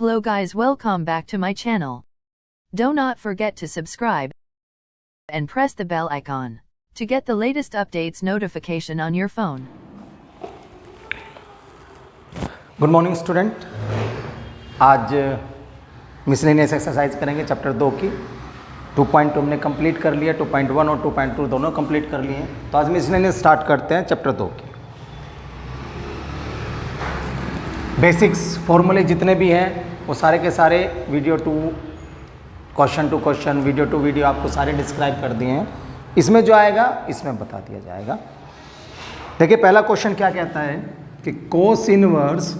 Hello guys, welcome back to my channel. Do not forget to subscribe and press the bell icon to get the latest updates notification on your phone. Good morning student. आज miscellaneous exercise करेंगे chapter 2 की। 2.2 हमने complete कर लिया, 2.1 और 2.2 दोनों complete कर लिए हैं। तो आज मिसलेनियस स्टार्ट करते हैं चैप्टर 2 की। बेसिक्स फॉर्मूले जितने भी हैं वो सारे के सारे video to question, video to video आपको सारे डिस्क्राइब कर दिए हैं। इसमें जो आएगा इसमें बता दिया जाएगा। देखिए पहला क्वेश्चन क्या कहता है कि cos inverse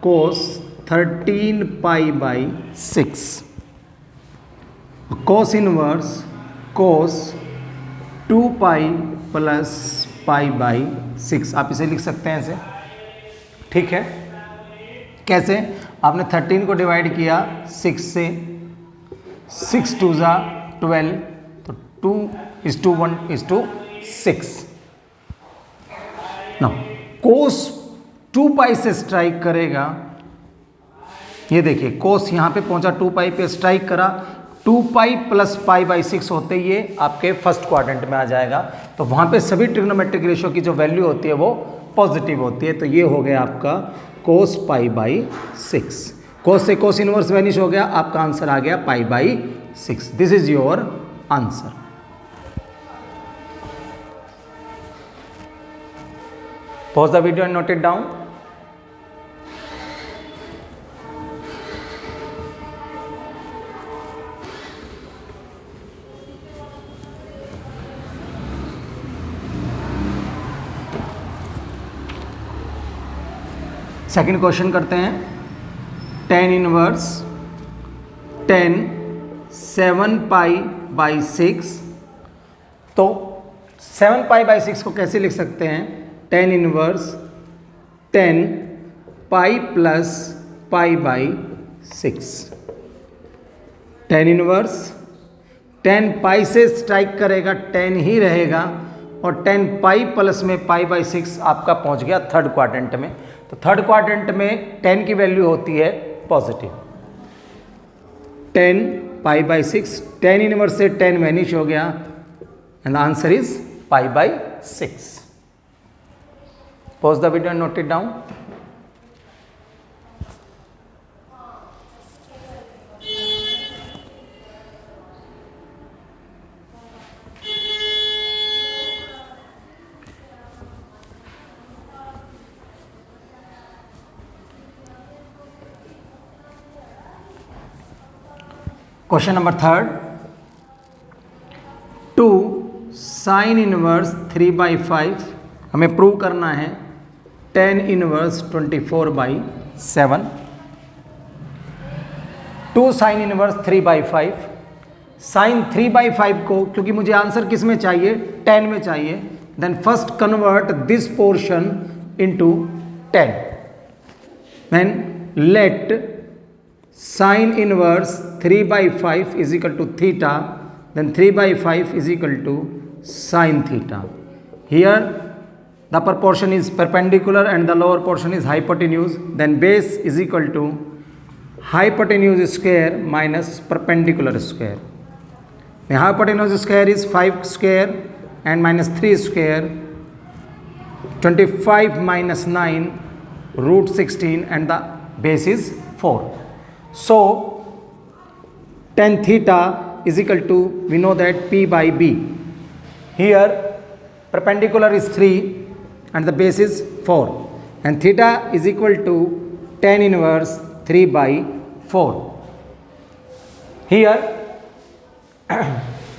cos 13 pi by 6, cos inverse cos 2 pi plus pi by 6। आप इसे लिख सकते हैं ऐसे, ठीक है। कैसे? आपने 13 को डिवाइड किया 6 से, 6 2 ज़ा 12, तो 2:1:6। ना कोस 2 पाई से स्ट्राइक करेगा। ये देखिए कोस यहाँ पे पहुंचा, 2 पाई पे स्ट्राइक करा, 2 पाई प्लस पाई बाई 6 होते ही ये आपके फर्स्ट क्वाड्रेंट में आ जाएगा। तो वहाँ पे सभी ट्रिग्नोमेट्रिक रेशियो की जो वैल्यू होती है वो पॉजिटिव होती है। तो ये हो गया आपका कोस पाई बाई 6। कोस से कोस इनवर्स वैनिश हो गया, आपका आंसर आ गया pi by 6। This is your answer. Pause the video and note it down. Second question करते हैं। tan inverse 10 7 pi by 6। तो 7 पाई बाई 6 को कैसे लिख सकते हैं? tan inverse 10 pi plus pi by 6। tan inverse 10 पाई से स्ट्राइक करेगा, 10 ही रहेगा, और 10 पाई प्लस में पाई बाई 6 आपका पहुंच गया थर्ड क्वाड्रेंट में। तो थर्ड क्वाड्रेंट में 10 की वैल्यू होती है positive. 10 pi by 6, tan inverse से 10 वैनिश हो गया and answer is pi by 6। Pause the video and note it down. Question number 3rd. 2 sin inverse 3 by 5 हमें प्रूव करना है। tan inverse 24 by 7। 2 sine inverse 3 by 5। Sine 3 by 5 को, क्योंकि मुझे answer किस में चाहिए? tan में चाहिए। Then first convert this portion into tan। Then let sine inverse 3 by 5 is equal to theta, then 3 by 5 is equal to sine theta. Here the upper portion is perpendicular and the lower portion is hypotenuse. Then base is equal to hypotenuse square minus perpendicular square. The hypotenuse square is 5 square and minus 3 square. 25 minus 9 root 16 and the base is 4. So tan theta is equal to, we know that P by B. Here perpendicular is 3 and the base is 4, and theta is equal to tan inverse 3 by 4. Here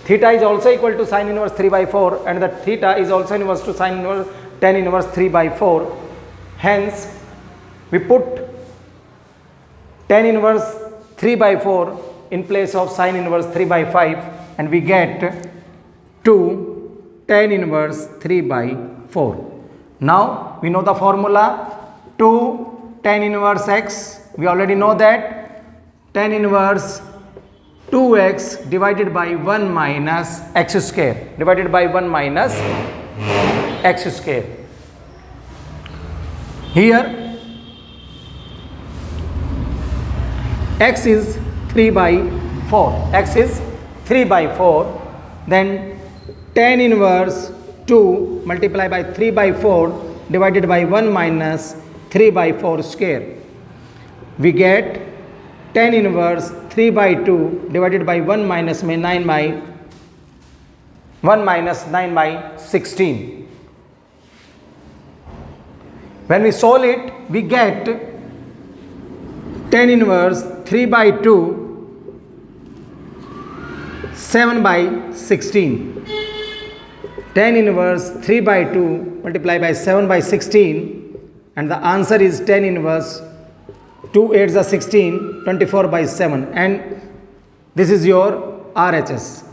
theta is also equal to sin inverse 3 by 4, and the theta is also inverse to sin inverse tan inverse 3 by 4. Hence we put tan inverse 3 by 4 in place of sin inverse 3 by 5, and we get 2 tan inverse 3 by 4. Now we know the formula 2 tan inverse x. We already know that tan inverse 2x divided by 1 minus x square, divided by 1 minus x square. Here x is 3 by 4. X is 3 by 4. Then tan inverse 2 multiplied by 3 by 4 divided by 1 minus 3 by 4 square. We get tan inverse 3 by 2 divided by 1 minus 9 by 1 minus 9 by 16. When we solve it, we get tan inverse 3 by 2 7 by 16. Tan inverse 3 by 2 multiplied by 7 by 16, and the answer is tan inverse 2 8s are 16, 24 by 7, and this is your RHS.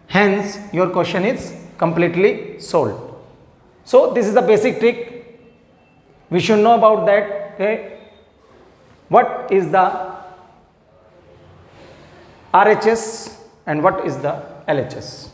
Hence your question is completely solved. So this is the basic trick. We should know about that. Okay, what is the RHS and what is the LHS?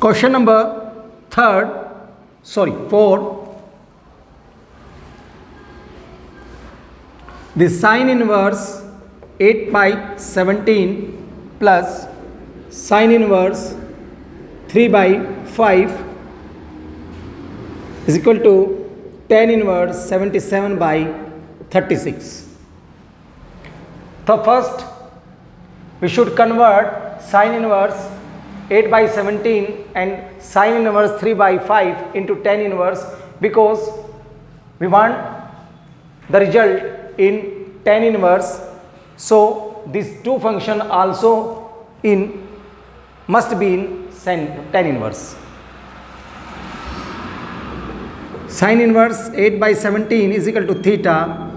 Question number 4. The sine inverse 8 by 17 plus sine inverse 3 by 5 is equal to tan inverse 77 by 36. So first we should convert sine inverse 8 by 17 and sine inverse 3 by 5 into tan inverse, because we want the result in tan inverse. So these two function also must be in tan inverse. Sine inverse 8 by 17 is equal to theta.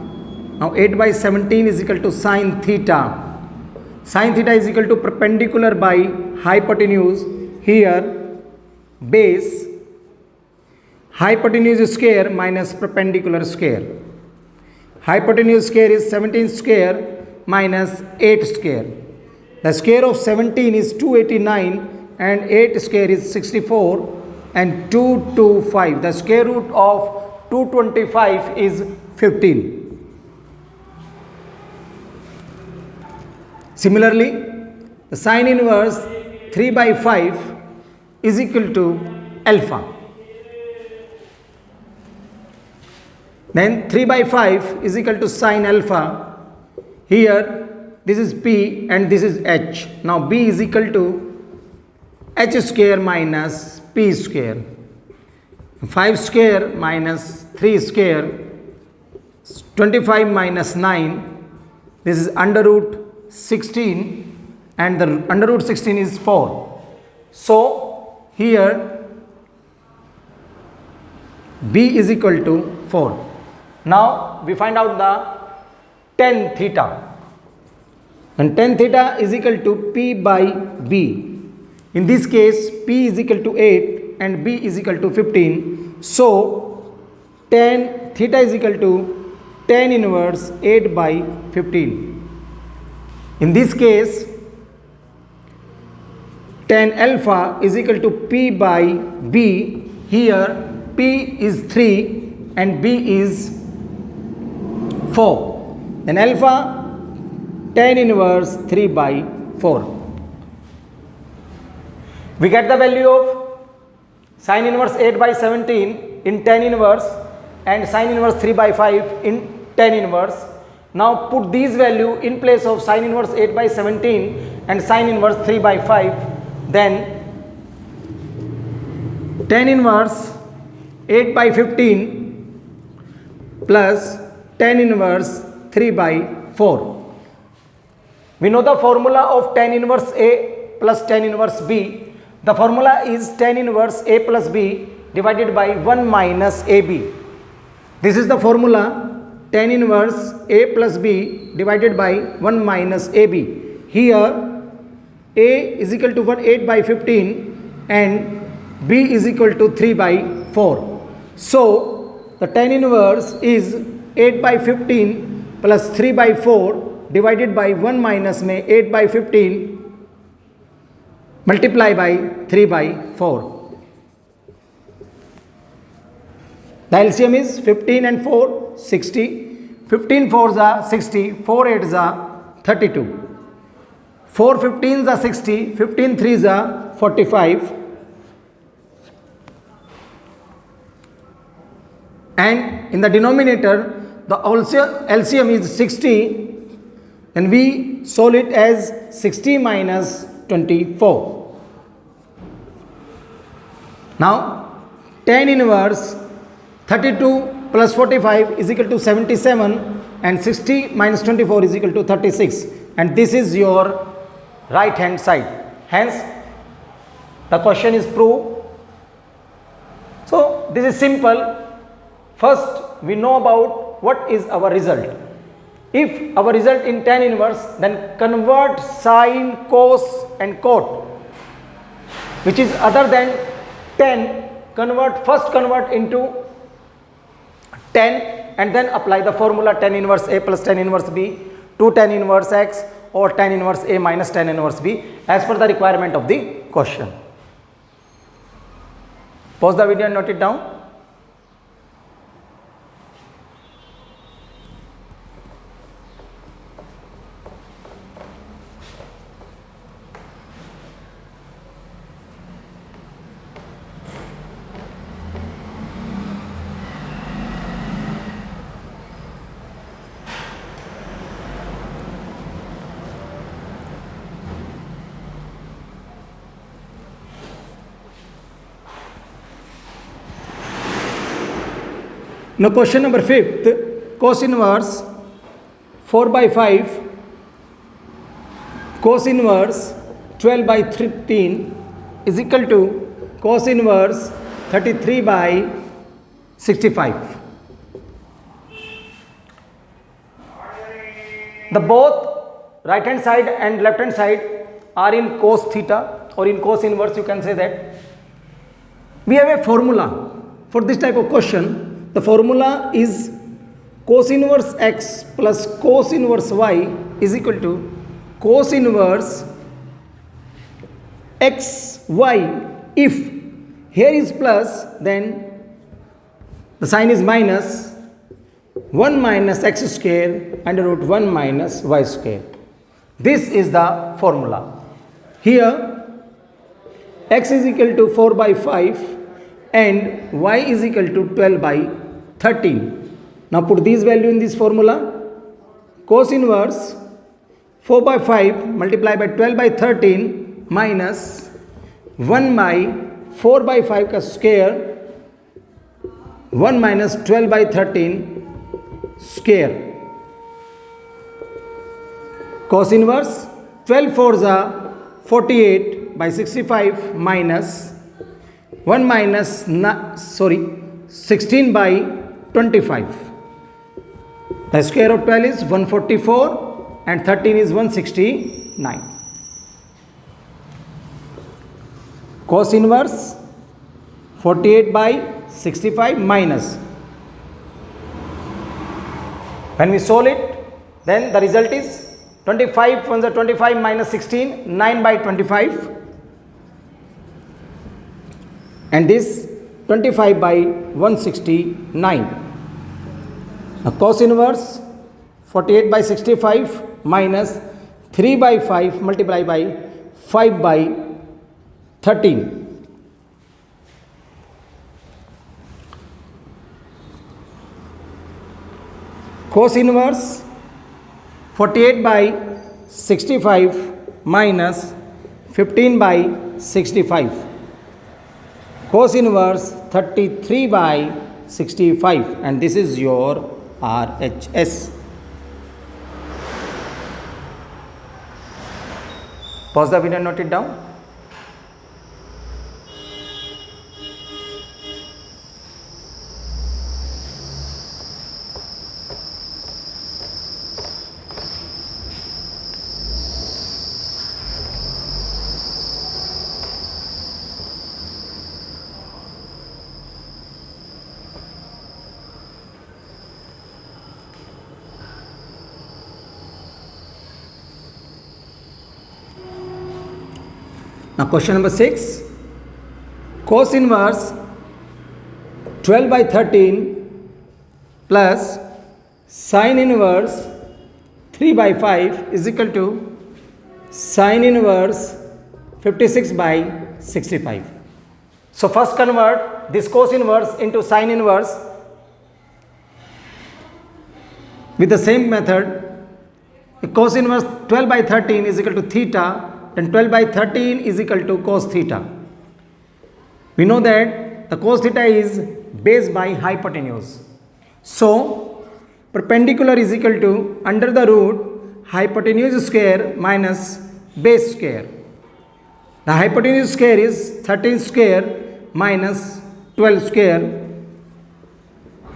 Now 8 by 17 is equal to sine theta. Sine theta is equal to perpendicular by hypotenuse, here base, hypotenuse square minus perpendicular square. Hypotenuse square is 17 square minus 8 square. The square of 17 is 289 and 8 square is 64 and 225. The square root of 225 is 15. Similarly, the sine inverse 3 by 5 is equal to alpha. Then 3 by 5 is equal to sine alpha. Here this is P and this is H. Now B is equal to H square minus P square. 5 square minus 3 square, 25 minus 9. This is under root 16 and the under root 16 is 4. So here B is equal to 4. Now we find out the tan theta, and tan theta is equal to P by B. In this case P is equal to 8 and B is equal to 15. So tan theta is equal to tan inverse 8 by 15. In this case tan alpha is equal to P by B. Here P is 3 and B is 4. Then alpha tan inverse 3 by 4. We get the value of sine inverse 8 by 17 in tan inverse and sine inverse 3 by 5 in tan inverse. Now put these value in place of sine inverse 8 by 17 and sine inverse 3 by 5. Then tan inverse 8 by 15 plus tan inverse 3 by 4. We know the formula of tan inverse A plus tan inverse B. The formula is tan inverse A plus B divided by 1 minus AB. This is the formula, tan inverse A plus B divided by 1 minus AB. Here A is equal to 8 by 15 and B is equal to 3 by 4. So the tan inverse is 8 by 15 plus 3 by 4 divided by 1 minus में 8 by 15 multiply by 3 by 4. The LCM is 15 and 4, 60. 15 4s are 60, 4 8s are 32. 4 15s are 60, 15 3s are 45. And in the denominator, the LCM is 60, and we solve it as 60 minus 24. Now, tan inverse 32 plus 45 is equal to 77, and 60 minus 24 is equal to 36. And this is your right hand side. Hence, the question is proved. So, this is simple. First, we know about what is our result. If our result in tan inverse, then convert sine, cos and cot, which is other than tan, first convert into tan and then apply the formula tan inverse A plus tan inverse B to tan inverse X or tan inverse A minus tan inverse B as per the requirement of the question. Pause the video and note it down. Now question number 5th, cos inverse 4 by 5, cos inverse 12 by 13 is equal to cos inverse 33 by 65. The both right hand side and left hand side are in cos theta, or in cos inverse you can say that. We have a formula for this type of question. The formula is cos inverse x plus cos inverse y is equal to cos inverse xy. If here is plus, then the sign is minus 1 minus x square under root 1 minus y square. This is the formula. Here x is equal to 4 by 5 and y is equal to 12 by 13. Now put these value in this formula. Cos inverse 4 by 5 multiplied by 12 by 13 minus 1 by 4 by 5 का square 1 minus 12 by 13 square. Cos inverse 12 4s are 48 by 65 minus 1 minus 16 by 25. The square of 12 is 144 and 13 is 169. Cos inverse 48 by 65 minus. When we solve it, then the result is 25 from the 25 minus 16, 9 by 25. And this 25 by 169. Now cos inverse 48 by 65 minus 3 by 5 multiplied by 5 by 13. Cos inverse 48 by 65 minus 15 by 65. Cos inverse 33 by 65, and this is your RHS. Pause the video and note it down. Now question number 6. Cos inverse 12 by 13 plus sin inverse 3 by 5 is equal to sin inverse 56 by 65. So first convert this cos inverse into sin inverse with the same method. Cos inverse 12 by 13 is equal to theta, then 12 by 13 is equal to cos theta. We know that the cos theta is base by hypotenuse. So perpendicular is equal to under the root hypotenuse square minus base square. The hypotenuse square is 13 square minus 12 square,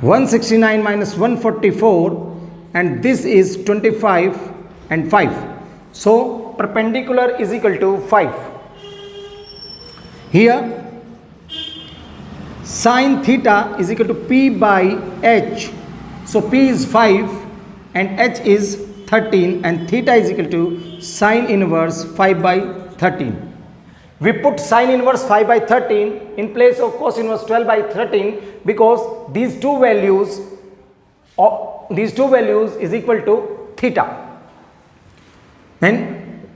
169 minus 144, and this is 25 and 5. So perpendicular is equal to 5. Here sin theta is equal to P by H. So P is 5 and H is 13 and theta is equal to sin inverse 5 by 13. We put sin inverse 5 by 13 in place of cos inverse 12 by 13 because these two values is equal to theta. And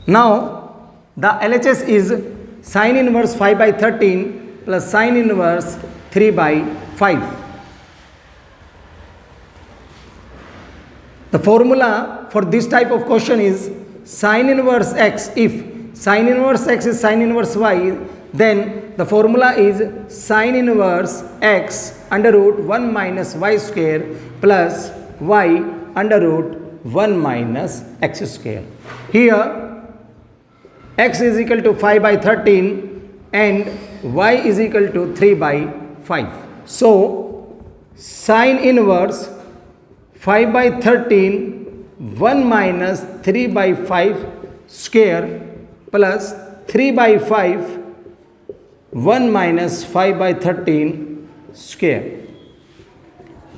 now the LHS is sin inverse 5 by 13 plus sin inverse 3 by 5. The formula for this type of question is sin inverse x. If sin inverse x is sin inverse y, then the formula is sin inverse x under root 1 minus y square plus y under root 1 minus x square. Here x is equal to 5 by 13 and y is equal to 3 by 5. So sin inverse 5 by 13 1 minus 3 by 5 square plus 3 by 5 1 minus 5 by 13 square.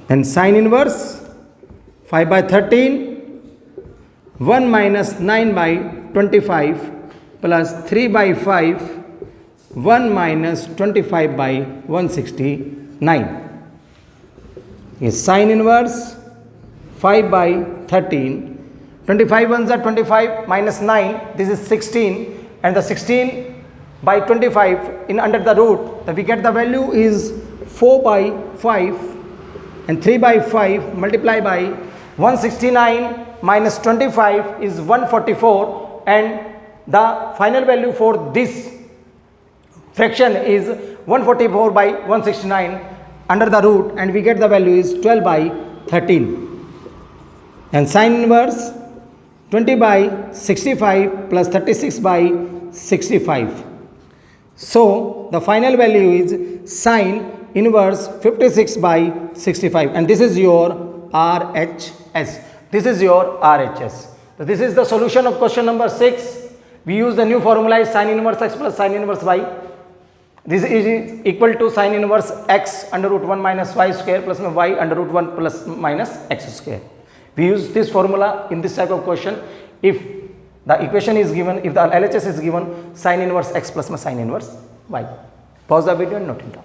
And sin inverse 5 by 13 1 minus 9 by 25 plus 3 by 5 1 minus 25 by 169 is sin inverse 5 by 13. 25 ones are 25 minus 9, this is 16, and the 16 by 25 in under the root, we get the value is 4 by 5, and 3 by 5 multiplied by 169 minus 25 is 144, and the final value for this fraction is 144 by 169 under the root, and we get the value is 12 by 13. And sin inverse 20 by 65 plus 36 by 65. So the final value is sin inverse 56 by 65, and this is your RHS. This is your RHS. So this is the solution of question number 6. We use the new formula is sin inverse x plus sin inverse y. This is equal to sin inverse x under root 1 minus y square plus y under root 1 plus minus x square. We use this formula in this type of question if the equation is given, if the LHS is given sin inverse x plus sin inverse y. Pause the video and note it down.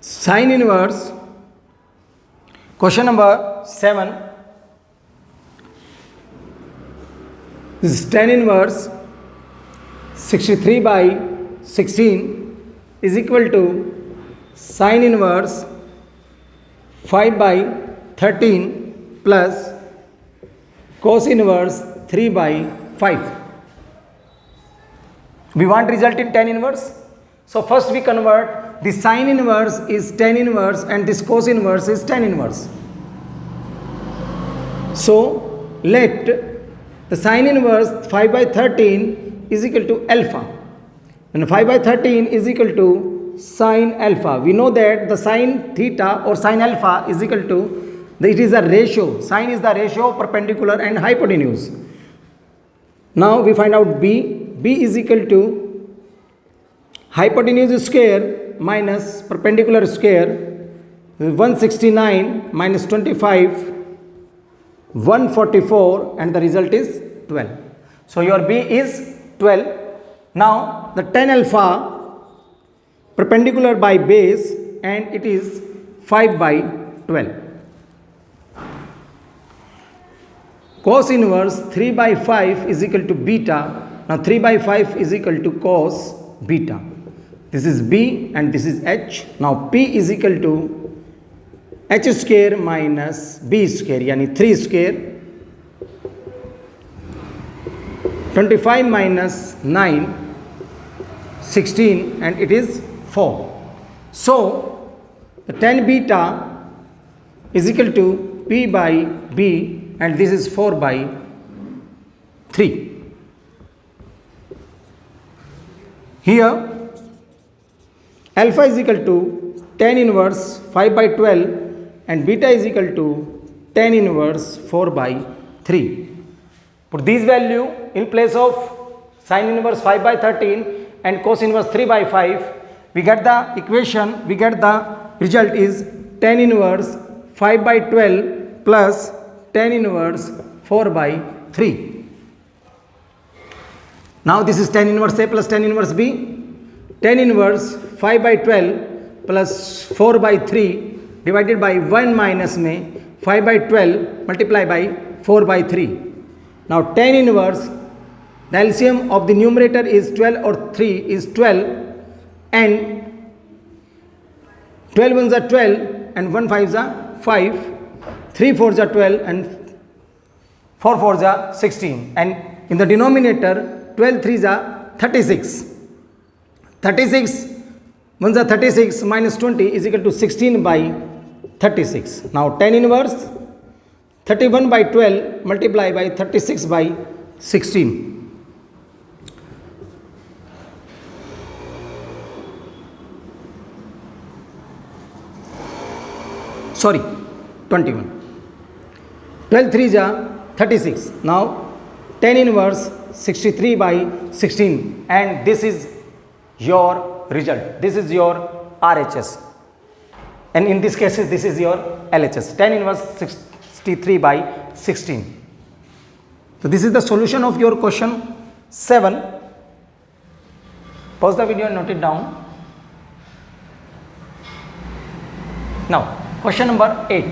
Sin inverse, question number 7, this is tan inverse 63 by 16 is equal to sin inverse 5 by 13 plus cos inverse 3 by 5. We want result in tan inverse. So first we convert. The sin inverse is tan inverse and this cos inverse is tan inverse. So let the sin inverse 5 by 13 is equal to alpha, and 5 by 13 is equal to sine alpha. We know that the sine theta or sine alpha is equal to, it is a ratio. Sine is the ratio of perpendicular and hypotenuse. Now we find out b. B is equal to hypotenuse square minus perpendicular square. 169 minus 25, 144, and the result is 12. So your B is 12. Now the tan alpha perpendicular by base, and it is 5 by 12. Cos inverse 3 by 5 is equal to beta. Now 3 by 5 is equal to cos beta. This is B and this is H. Now P is equal to h square minus b square, yani 3 square. 25 minus 9, 16, and it is 4. So the tan beta is equal to P by B, and this is 4 by 3. Here alpha is equal to tan inverse 5 by 12 and beta is equal to tan inverse 4 by 3. Put these value in place of sin inverse 5 by 13 and cos inverse 3 by 5. We get the equation, we get the result is tan inverse 5 by 12 plus tan inverse 4 by 3. Now this is tan inverse A plus tan inverse B. Tan inverse 5 by 12 plus 4 by 3 divided by 1 minus में 5 by 12 multiply by 4 by 3. Now tan inverse, the LCM of the numerator is 12 or 3 is 12, and 12 ones are 12 and 1 5s are 5, 3 4s are 12 and 4 4s are 16, and in the denominator 12 3s are 36. 36 ones are 36 minus 20 is equal to 16 by 36. Now tan inverse 31 by 12 multiply by 36 by 16. Sorry, 21. 12 3s are 36. Now tan inverse 63 by 16, and this is your result. This is your RHS, and in this case this is your LHS. Tan inverse 63 by 16. So this is the solution of your question 7. Pause the video and note it down. Now question number 8.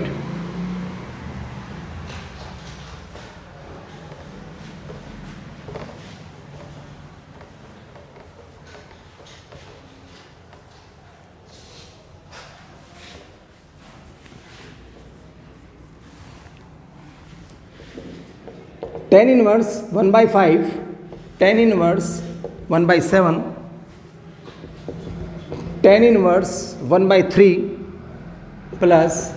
Tan inverse 1 by 5, tan inverse 1 by 7, tan inverse 1 by 3 plus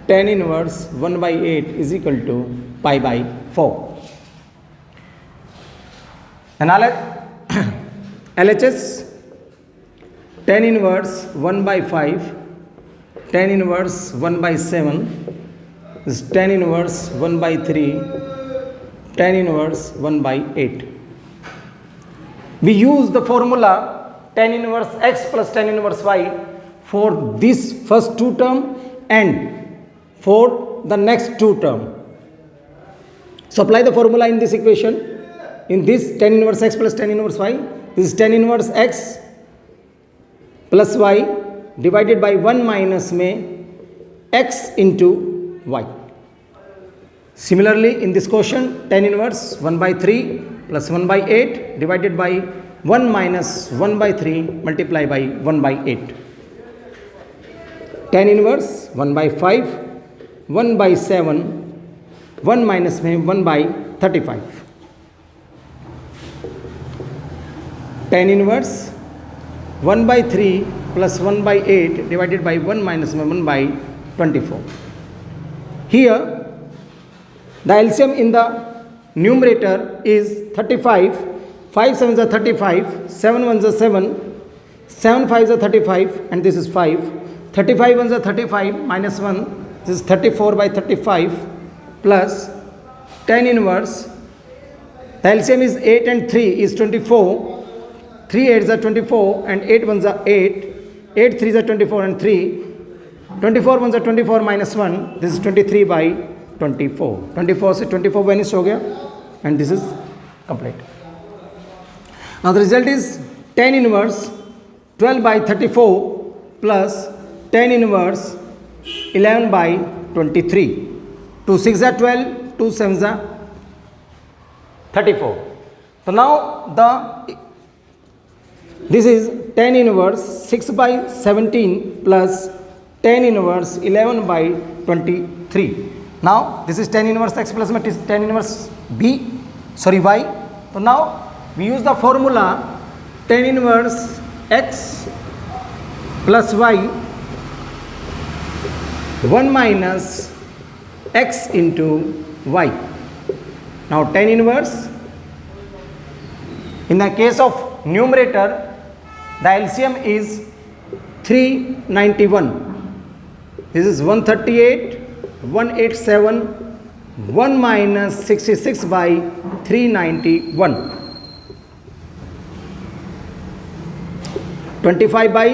tan inverse 1 by 8 is equal to pi by 4. And LHS tan inverse 1 by 5, tan inverse 1 by 7 is tan inverse 1 by 3, tan inverse 1 by 8. We use the formula tan inverse x plus tan inverse y for this first two term and for the next two term. So apply the formula in this equation. In this tan inverse x plus tan inverse y, this is tan inverse x plus y divided by 1 minus में x into y. Similarly, in this quotient, tan inverse 1 by 3 plus 1 by 8 divided by 1 minus 1 by 3 multiply by 1 by 8. Tan inverse 1 by 5, 1 by 7, 1 minus 1 by 35. Tan inverse 1 by 3 plus 1 by 8 divided by 1 minus 1 by 24. Here, the LCM in the numerator is 35. 5 7s are 35, 7 1s are 7, 7 5 is 35 and this is 5. 35 1 is 35 minus 1. This is 34 by 35 plus tan inverse. The LCM is 8 and 3 is 24. 3 8s are 24 and 8 1s are 8. 8 3s are 24 and 3. 24 1s are 24 minus 1. This is 23 by 24. 24 से 24 vanish हो गया and this is complete. Now the result is tan inverse 12 by 34 plus tan inverse 11 by 23. 2 6 are 12, 2 7 are 34. So now this is tan inverse 6 by 17 plus tan inverse 11 by 23. Now this is tan inverse x plus tan inverse y. So now we use the formula tan inverse x plus y 1 minus x into y. Now tan inverse, in the case of numerator, the LCM is 391. This is 138, 187, 1 minus 66 by 391. 25 by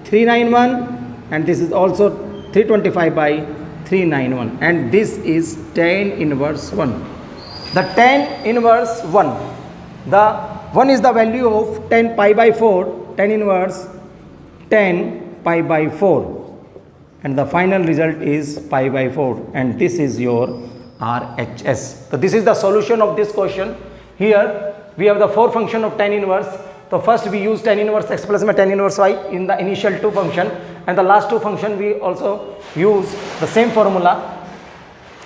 391 and this is also 325 by 391 and this is tan inverse 1. The tan inverse 1. The 1 is the value of 10 pi by 4, tan inverse 10 pi by 4 and the final result is pi by 4 and this is your RHS. So this is the solution of this question. Here we have the 4 function of tan inverse. So first we use tan inverse x plus tan inverse y in the initial 2 function and the last 2 function we also use the same formula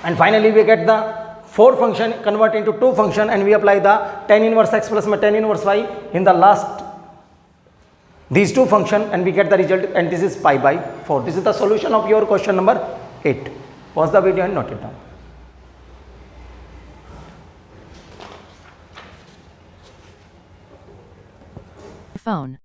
and finally we get the 4 function convert into 2 function and we apply the tan inverse x plus tan inverse y in the last these 2 function and we get the result and this is pi by 4. This is the solution of your question number 8. Pause the video and note it down. Phone.